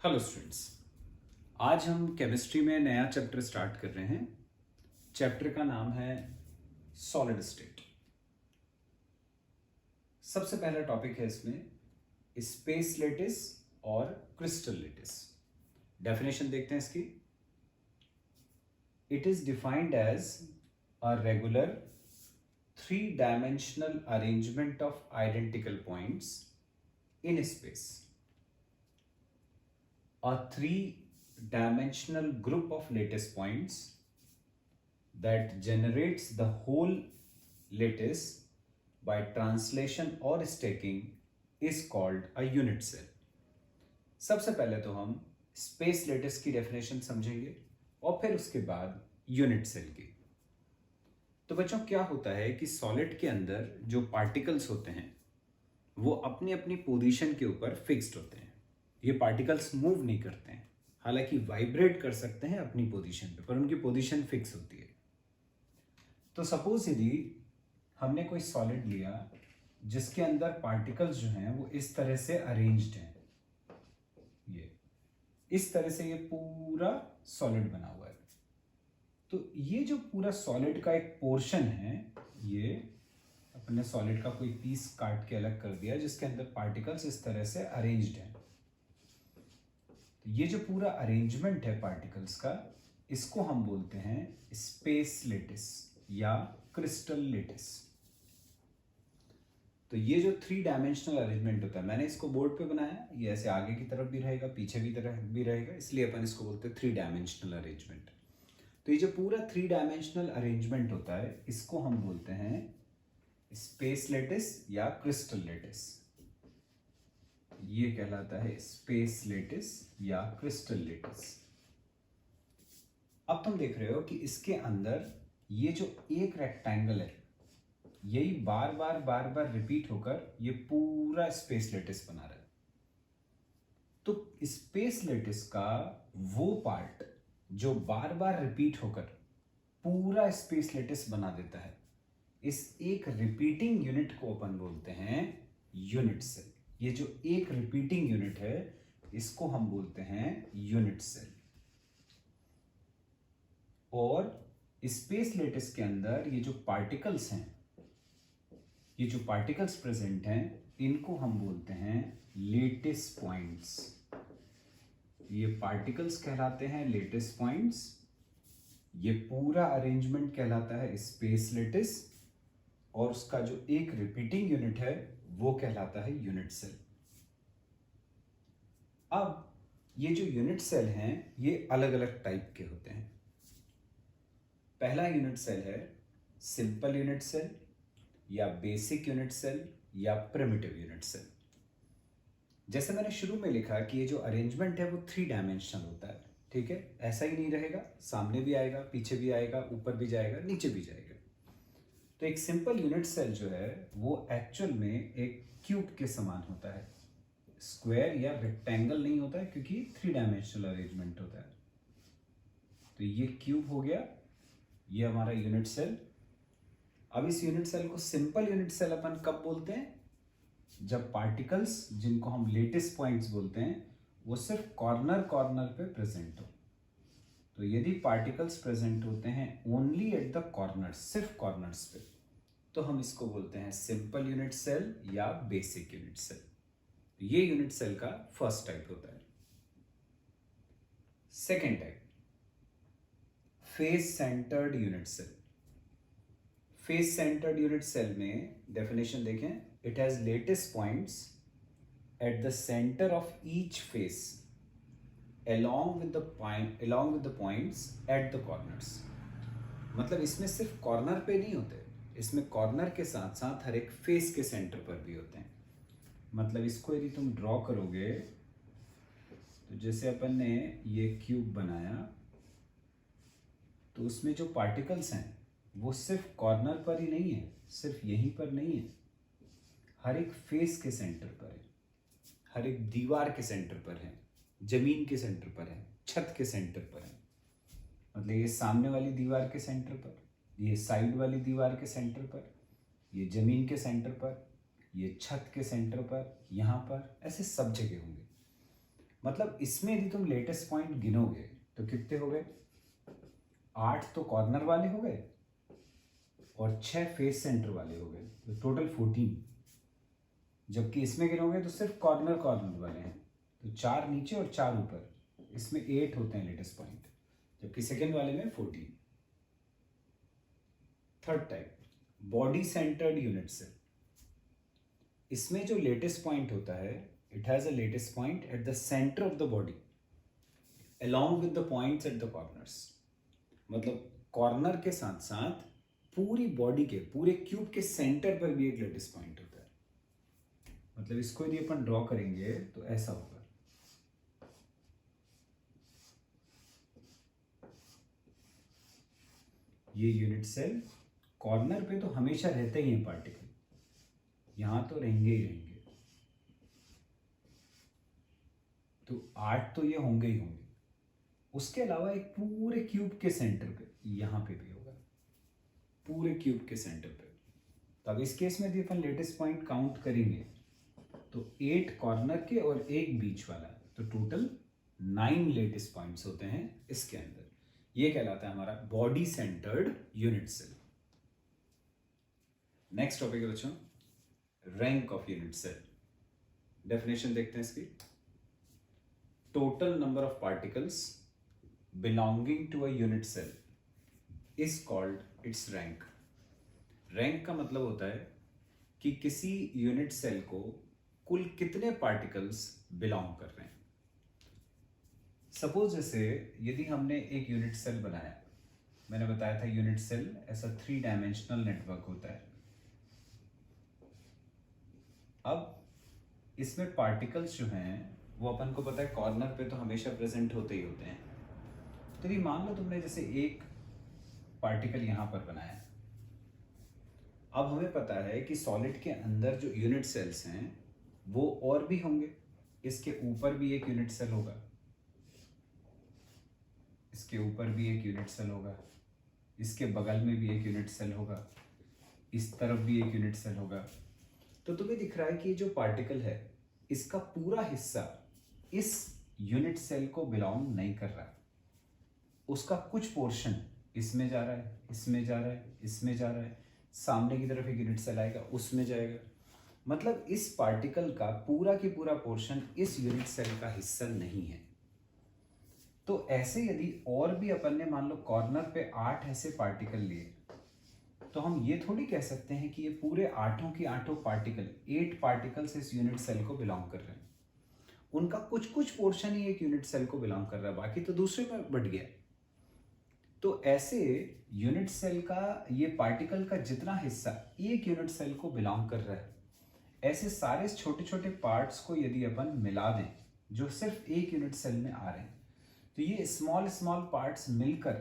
Hello students, आज हम chemistry में नया चैप्टर स्टार्ट कर रहे हैं। चैप्टर का नाम है सॉलिड स्टेट। सबसे पहला टॉपिक है इसमें स्पेस लेटिस और क्रिस्टल लेटिस। डेफिनेशन देखते हैं इसकी। It is defined as a regular 3-dimensional arrangement of identical points in space, a 3-dimensional group of lattice points that generates the whole lattice by translation or stacking is called a unit cell. सबसे पहले तो हम space lettuce की definition समझेंगे और फिर उसके बाद यूनिट सेल की। तो बच्चों, क्या होता है कि सॉलिड के अंदर जो पार्टिकल्स होते हैं वो अपनी अपनी पोजीशन के ऊपर फिक्स्ड होते हैं। ये पार्टिकल्स मूव नहीं करते हैं, हालांकि वाइब्रेट कर सकते हैं अपनी पोजीशन पे, पर उनकी पोजीशन फिक्स होती है। तो सपोज यदि हमने कोई सॉलिड लिया जिसके अंदर पार्टिकल्स जो हैं वो इस तरह से अरेंज्ड हैं, ये इस तरह से ये पूरा सॉलिड बना हुआ है। तो ये जो पूरा सॉलिड का एक पोर्शन है, ये अपने सॉलिड का कोई पीस काट के अलग कर दिया जिसके अंदर पार्टिकल्स इस तरह से अरेंज्ड हैं। ये जो पूरा अरेंजमेंट है पार्टिकल्स का, इसको हम बोलते हैं स्पेस लेटिस या क्रिस्टल लेटिस। तो ये जो 3-dimensional अरेंजमेंट होता है, मैंने इसको बोर्ड पे बनाया, ये ऐसे आगे की तरफ भी रहेगा, पीछे भी तरफ भी रहेगा, इसलिए अपन इसको बोलते हैं 3-dimensional अरेंजमेंट। तो ये जो पूरा 3-dimensional अरेंजमेंट होता है, इसको हम बोलते हैं स्पेस लेटिस या क्रिस्टल लेटिस। ये कहलाता है स्पेस लेटिस या क्रिस्टल लेटिस। अब तुम देख रहे हो कि इसके अंदर ये जो एक रेक्टेंगल है, यही बार बार रिपीट होकर ये पूरा स्पेस लेटिस बना रहा है। तो स्पेस लेटिस का वो पार्ट जो बार बार रिपीट होकर पूरा स्पेस लेटिस बना देता है, इस एक रिपीटिंग यूनिट को अपन बोलते हैं यूनिट सेल। ये जो एक रिपीटिंग यूनिट है, इसको हम बोलते हैं यूनिट सेल। और स्पेस लेटिस के अंदर ये जो पार्टिकल्स हैं, ये जो पार्टिकल्स प्रेजेंट हैं, इनको हम बोलते हैं लेटिस पॉइंट्स। ये पार्टिकल्स कहलाते हैं लेटिस पॉइंट्स। ये पूरा अरेंजमेंट कहलाता है स्पेस लेटिस, और उसका जो एक रिपीटिंग यूनिट है वो कहलाता है यूनिट सेल। अब ये जो यूनिट सेल हैं, ये अलग अलग टाइप के होते हैं। पहला यूनिट सेल है सिंपल यूनिट सेल या बेसिक यूनिट सेल या प्रिमिटिव यूनिट सेल। जैसे मैंने शुरू में लिखा कि ये जो अरेंजमेंट है वो 3-dimensional होता है, ठीक है। ऐसा ही नहीं रहेगा, सामने भी आएगा, पीछे भी आएगा, ऊपर भी जाएगा, नीचे भी जाएगा। तो एक सिंपल यूनिट सेल जो है वो एक्चुअल में एक क्यूब के समान होता है, स्क्वायर या रेक्टेंगल नहीं होता है, क्योंकि 3-dimensional अरेंजमेंट होता है। तो ये क्यूब हो गया, ये हमारा यूनिट सेल। अब इस यूनिट सेल को सिंपल यूनिट सेल अपन कब बोलते हैं? जब पार्टिकल्स, जिनको हम लेटिस पॉइंट्स बोलते हैं, वो सिर्फ कॉर्नर पे प्रेजेंट हो। तो यदि पार्टिकल्स प्रेजेंट होते हैं ओनली एट द कॉर्नर्स, सिर्फ कॉर्नर्स पे, तो हम इसको बोलते हैं सिंपल यूनिट सेल या बेसिक यूनिट सेल। ये यूनिट सेल का फर्स्ट टाइप होता है। Second type, face centred unit cell. Face centred unit cell में डेफिनेशन देखें, it has lattice points at the centre of each face along with the points at the corners। मतलब इसमें सिर्फ corner पे नहीं होते, इसमें कॉर्नर के साथ साथ हर एक फेस के सेंटर पर भी होते हैं। मतलब इसको यदि तुम ड्रॉ करोगे, तो जैसे अपन ने ये क्यूब बनाया, तो उसमें जो पार्टिकल्स हैं वो सिर्फ कॉर्नर पर ही नहीं है, सिर्फ यहीं पर नहीं है, हर एक फेस के सेंटर पर है, हर एक दीवार के सेंटर पर है, जमीन के सेंटर पर है, छत के सेंटर पर है। मतलब ये सामने वाली दीवार के सेंटर पर, ये साइड वाली दीवार के सेंटर पर, ये जमीन के सेंटर पर, ये छत के सेंटर पर, यहाँ पर, ऐसे सब जगह होंगे। मतलब इसमें यदि तुम लेटेस्ट पॉइंट गिनोगे तो कितने हो गए? 8 तो कॉर्नर वाले हो गए और 6 फेस सेंटर वाले हो गए, तो टोटल 14। जबकि इसमें गिनोगे तो सिर्फ कॉर्नर कॉर्नर वाले हैं, तो 4 नीचे और 4 ऊपर, इसमें 8 होते हैं लेटेस्ट पॉइंट, जबकि सेकेंड वाले में 14। Third type, body centred unit cell. इसमें जो लेटेस्ट पॉइंट होता है, it has a lattice point at the centre of the body along with the points at the corners। मतलब कॉर्नर के साथ साथ पूरी बॉडी के, पूरे क्यूब के सेंटर पर भी एक लेटेस्ट पॉइंट होता है। मतलब इसको यदि अपन ड्रॉ करेंगे तो ऐसा होगा। ये यूनिट सेल कॉर्नर पे तो हमेशा रहते ही हैं पार्टिकल, यहां तो रहेंगे ही रहेंगे, तो 8 तो ये होंगे ही होंगे। उसके अलावा एक पूरे क्यूब के सेंटर पे, यहां पे भी होगा, पूरे क्यूब के सेंटर पे। तो अब इस केस में यदि अपन लेटेस्ट पॉइंट काउंट करेंगे तो 8 कॉर्नर के और एक बीच वाला, तो टोटल 9 लेटेस्ट पॉइंट्स होते हैं इसके अंदर। ये कहलाता है हमारा body centred unit cell. Next topic है बच्चों, rank of unit cell. Definition देखते हैं इसकी। Total number of particles belonging to a unit cell is called its rank। Rank का मतलब होता है कि किसी यूनिट सेल को कुल कितने पार्टिकल्स बिलोंग कर रहे हैं। सपोज जैसे यदि हमने एक यूनिट सेल बनाया, मैंने बताया था यूनिट सेल ऐसा 3 डायमेंशनल नेटवर्क होता है। अब इसमें पार्टिकल्स जो हैं वो अपन को पता है कॉर्नर पे तो हमेशा प्रेजेंट होते ही होते हैं। तो ये मान लो तुमने जैसे एक पार्टिकल यहां पर बनाया, अब हमें पता है कि सॉलिड के अंदर जो यूनिट सेल्स हैं वो और भी होंगे। इसके ऊपर भी एक यूनिट सेल होगा, इसके ऊपर भी एक यूनिट सेल होगा, इसके बगल में भी एक यूनिट सेल होगा, इस तरफ भी एक यूनिट सेल होगा। तो तुम्हें दिख रहा है कि जो पार्टिकल है इसका पूरा हिस्सा इस यूनिट सेल को बिलोंग नहीं कर रहा। उसका कुछ पोर्शन इसमें जा रहा है, इसमें जा रहा है, इसमें जा रहा है, सामने की तरफ एक यूनिट सेल आएगा उसमें जाएगा। मतलब इस पार्टिकल का पूरा की पूरा पोर्शन इस यूनिट सेल का हिस्सा नहीं है। तो ऐसे यदि और भी अपन ने मान लो कॉर्नर पे 8 ऐसे पार्टिकल लिए, तो हम ये थोड़ी कह सकते हैं कि ये पूरे 8 की 8 पार्टिकल, 8 पार्टिकल्स इस यूनिट सेल को बिलोंग कर रहे हैं। उनका कुछ कुछ पोर्शन ही एक यूनिट सेल को बिलोंग कर रहा है, बाकी तो दूसरे में बट गया। तो ऐसे यूनिट सेल का ये पार्टिकल का जितना हिस्सा एक यूनिट सेल को बिलोंग कर रहा है, ऐसे सारे छोटे छोटे पार्ट्स को यदि अपन मिला दें जो सिर्फ एक यूनिट सेल में आ रहे हैं, तो ये स्मॉल स्मॉल पार्ट्स मिलकर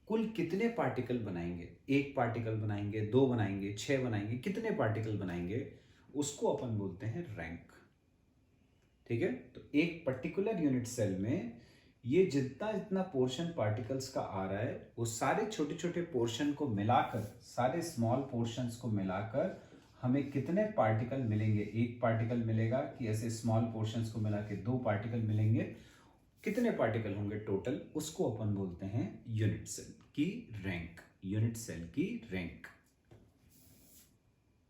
कुल कितने पार्टिकल बनाएंगे, 1 पार्टिकल बनाएंगे, 2 बनाएंगे, 6 बनाएंगे, कितने पार्टिकल बनाएंगे, उसको अपन बोलते हैं रैंक। ठीक है। तो एक पर्टिकुलर यूनिट सेल में ये जितना जितना पोर्शन पार्टिकल्स का आ रहा है, वो सारे छोटे छोटे पोर्शन को मिलाकर, सारे स्मॉल पोर्शंस को मिलाकर हमें कितने पार्टिकल मिलेंगे। 1 पार्टिकल मिलेगा कि ऐसे स्मॉल पोर्शंस को मिला के 2 पार्टिकल मिलेंगे, कितने पार्टिकल होंगे टोटल, उसको अपन बोलते हैं यूनिट सेल की रैंक। यूनिट सेल की रैंक।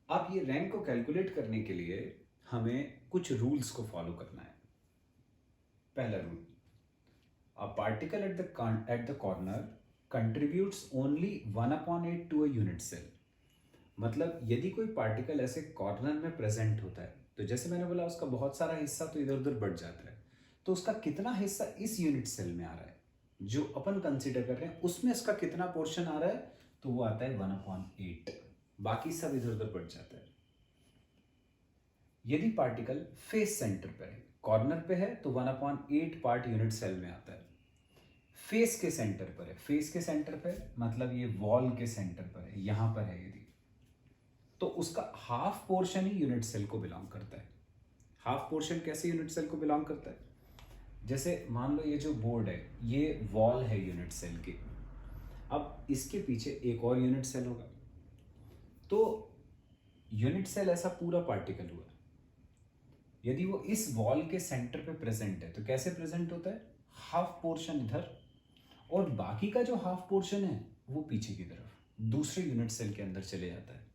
अब ये रैंक को कैलकुलेट करने के लिए हमें कुछ रूल्स को फॉलो करना है। पहला rule, a particle at the corner contributes only 1/8 to a unit cell। मतलब यदि कोई पार्टिकल ऐसे कॉर्नर में प्रेजेंट होता है, तो जैसे मैंने बोला उसका बहुत सारा हिस्सा तो इधर उधर बढ़ जाता है, तो उसका कितना हिस्सा इस यूनिट सेल में आ रहा है जो अपन कंसीडर कर रहे हैं, उसमें इसका कितना पोर्शन आ रहा है, तो वो आता है 1/8, बाकी सब इधर उधर बढ़ जाता है। यदि पार्टिकल फेस सेंटर पर है, कॉर्नर पे है, तो 1/8 पार्ट यूनिट सेल में आता है। फेस के सेंटर पर है, फेस के सेंटर पर मतलब ये वॉल के सेंटर पर है, यहां पर है यदि, तो उसका हाफ पोर्शन ही यूनिट सेल को बिलोंग करता है। हाफ पोर्शन कैसे यूनिट सेल को बिलोंग करता है, जैसे मान लो ये जो बोर्ड है ये वॉल है यूनिट सेल की, अब इसके पीछे एक और यूनिट सेल होगा, तो यूनिट सेल ऐसा पूरा पार्टिकल हुआ। यदि वो इस वॉल के सेंटर पे प्रेजेंट है तो कैसे प्रेजेंट होता है, हाफ पोर्शन इधर और बाकी का जो हाफ पोर्शन है वो पीछे की तरफ दूसरे यूनिट सेल के अंदर चले जाता है।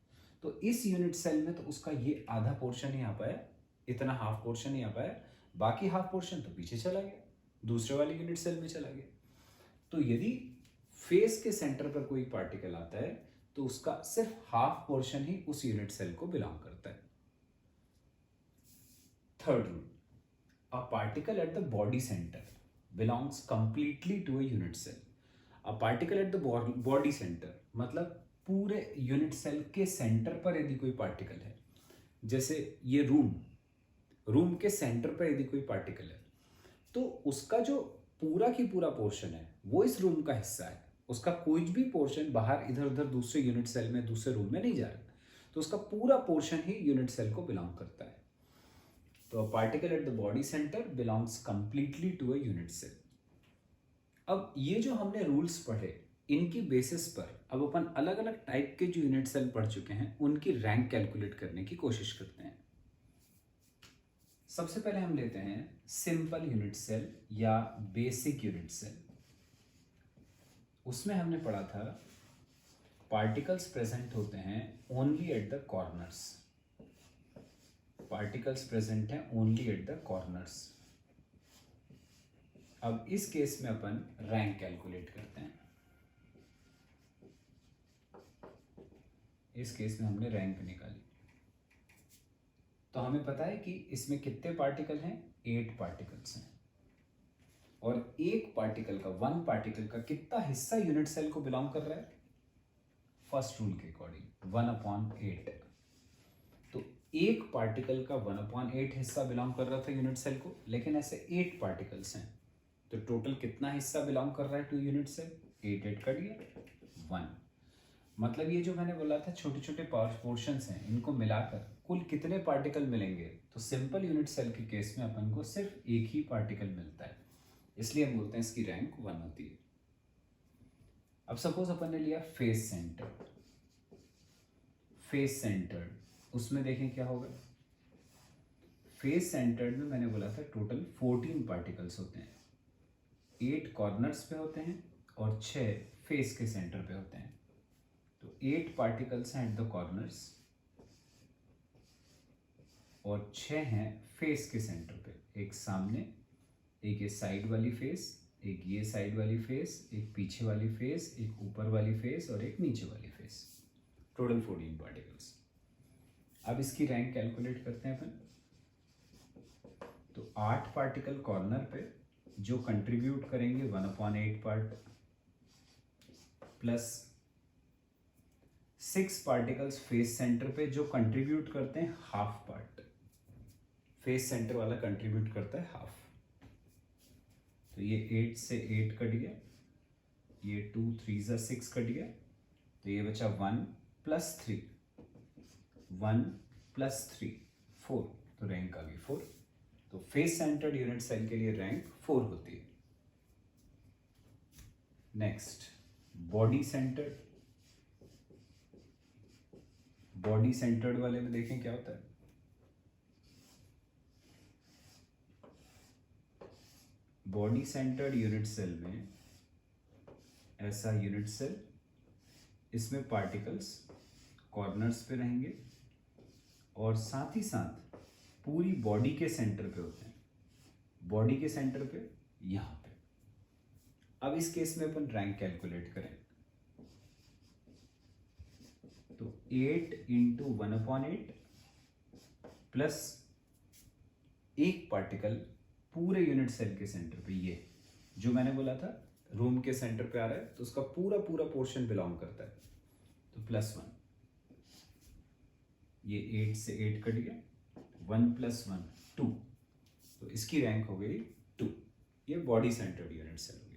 तो इस यूनिट सेल में तो उसका ये आधा पोर्शन ही आ पाया, इतना हाफ पोर्शन ही आ पाया, बाकी हाफ पोर्शन तो पीछे चला गया, दूसरे वाले यूनिट सेल में चला गया। तो यदि फेस के सेंटर पर कोई पार्टिकल आता है तो उसका सिर्फ हाफ पोर्शन ही उस यूनिट सेल को बिलोंग करता है। Third rule, a particle at the body centre belongs completely to a unit cell. A particle at the body center मतलब पूरे यूनिट सेल के सेंटर पर यदि कोई पार्टिकल है, जैसे ये रूम के सेंटर पर यदि कोई पार्टिकल है तो उसका जो पूरा की पूरा पोर्शन है वो इस रूम का हिस्सा है, उसका कोई भी पोर्शन बाहर इधर उधर दूसरे यूनिट सेल में दूसरे रूम में नहीं जा रहा, तो उसका पूरा पोर्शन ही यूनिट सेल को बिलोंग करता है। तो particle at the body centre belongs completely to a unit cell. अब ये जो हमने रूल्स पढ़े इनकी बेसिस पर अब अपन अलग अलग टाइप के जो यूनिट सेल पढ़ चुके हैं उनकी रैंक कैलकुलेट करने की कोशिश करते हैं। सबसे पहले हम लेते हैं सिंपल यूनिट सेल या बेसिक यूनिट सेल। उसमें हमने पढ़ा था पार्टिकल्स प्रेजेंट होते हैं only at the corners, particles present हैं ओनली एट द कॉर्नर्स। अब इस केस में अपन रैंक कैलकुलेट करते हैं। इस केस में हमने रैंक निकाली तो हमें पता है कि इसमें कितने पार्टिकल हैं, 8 पार्टिकल्स हैं और एक पार्टिकल का, वन पार्टिकल का कितना हिस्सा यूनिट सेल को बिलोंग कर रहा है, फर्स्ट रूल के अकॉर्डिंग 1/8। तो एक पार्टिकल का 1/8 हिस्सा बिलोंग कर रहा था यूनिट सेल को, लेकिन ऐसे 8 पार्टिकल्स हैं तो टोटल कितना हिस्सा बिलोंग कर रहा है टू यूनिट सेल, 8 कट गया 1। मतलब ये जो मैंने बोला था छोटे छोटे पोर्शंस हैं, इनको मिलाकर कुल कितने पार्टिकल मिलेंगे, तो सिंपल यूनिट सेल के केस में अपन को सिर्फ एक ही पार्टिकल मिलता है, इसलिए हम बोलते हैं इसकी रैंक 1 होती है। अब सपोज अपन ने लिया फेस सेंटर, फेस सेंटर्ड, उसमें देखें क्या होगा। फेस सेंटर्ड में मैंने बोला था टोटल 14 पार्टिकल्स होते हैं, 8 कॉर्नर्स पे होते हैं और 6 फेस के सेंटर पे होते हैं। तो 8 पार्टिकल्स हैं एट द कॉर्नर्स और 6 हैं फेस के सेंटर पे, एक सामने, एक ये साइड वाली फेस, एक ये साइड वाली फेस, एक पीछे वाली फेस, एक ऊपर वाली फेस और एक नीचे वाली फेस, टोटल 14 पार्टिकल्स। अब इसकी रैंक कैलकुलेट करते हैं अपन। तो 8 पार्टिकल कॉर्नर पे जो कंट्रीब्यूट करेंगे 1/8 part plus 6 particles face centre पे जो कंट्रीब्यूट करते हैं हाफ पार्ट, फेस सेंटर वाला कंट्रीब्यूट करता है हाफ। तो ये 8 से 8 कट गया, ये 2 3 + 6 कट गया, तो ये बचा 1 + 3, 1 + 3 4, तो रैंक आ गई 4। तो फेस सेंटर्ड यूनिट सेल के लिए रैंक 4 होती है। Next body centred, body centred वाले में देखें क्या होता है। बॉडी सेंटर्ड यूनिट सेल में ऐसा यूनिट सेल, इसमें पार्टिकल्स कॉर्नर्स पे रहेंगे और साथ ही साथ पूरी बॉडी के सेंटर पे होते हैं, बॉडी के सेंटर पे यहां पे। अब इस केस में अपन रैंक कैलकुलेट करें तो 8 × 1/8 प्लस एक पार्टिकल पूरे यूनिट सेल के सेंटर पे, ये जो मैंने बोला था रूम के सेंटर पे आ रहा है तो उसका पूरा पूरा पोर्शन बिलोंग करता है, तो +1, ये 8 से 8 कट गया, 1 + 1 2, तो इसकी रैंक हो गई 2। ये बॉडी सेंटर्ड यूनिट सेल हो गया।